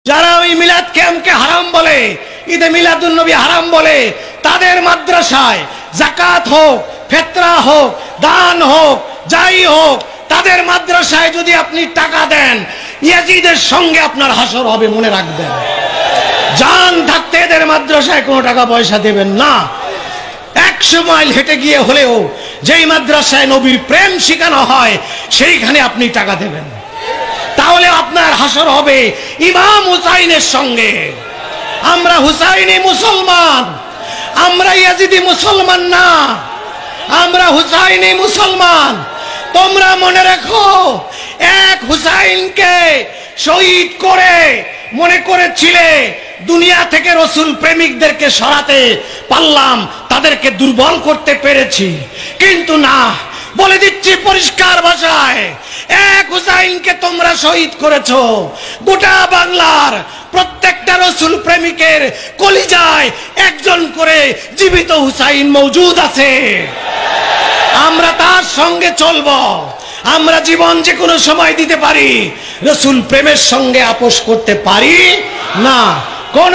যারা ওই মিলাদ ক্যাম্পকে হারাম বলে, ঈদে মিলাদুন নবী হারাম বলে, তাদের মাদ্রাসায় যাকাত হোক, ফিতরা হোক, দান হোক, যাই হোক, তাদের মাদ্রাসায় যদি আপনি টাকা দেন, ইয়াজিদের সঙ্গে আপনার হাসর হবে, মনে রাখবেন। জান থাকতে এদের মাদ্রাসায় কোনো টাকা পয়সা দেবেন না। 100 মাইল হেঁটে গিয়ে হলেও যেই মাদ্রাসায় নবীর প্রেম শেখানো হয় সেইখানে আপনি টাকা দেবেন, তাহলে আপনার হাসর হবে ইমাম হুসাইনের সঙ্গে। আমরা হুসাইনি মুসলমান, আমরা ইয়াজিদি মুসলমান না, আমরা হুসাইনি মুসলমান। তোমরা মনে রাখো, এক হুসাইনকে শহীদ করে মনে করেছিলে দুনিয়া থেকে রসুল প্রেমিকদেরকে সরাতে পারলাম, তাদেরকে দুর্বল করতে পেরেছি, কিন্তু না, বলে দিচ্ছি পরিষ্কার ভাষায়, এক হুসাইনকে তোমরা শহীদ করেছো। গোটা বাংলার প্রত্যেকটা রসুল প্রেমিকের কলিজায় একজন করে জীবিত হুসাইন মওজুদ আছে। আমরা তার সঙ্গে চলবো। আমরা জীবন যে কোনো সময় দিতে পারি, রসুল প্রেমের সঙ্গে আপোষ করতে পারি না। কোন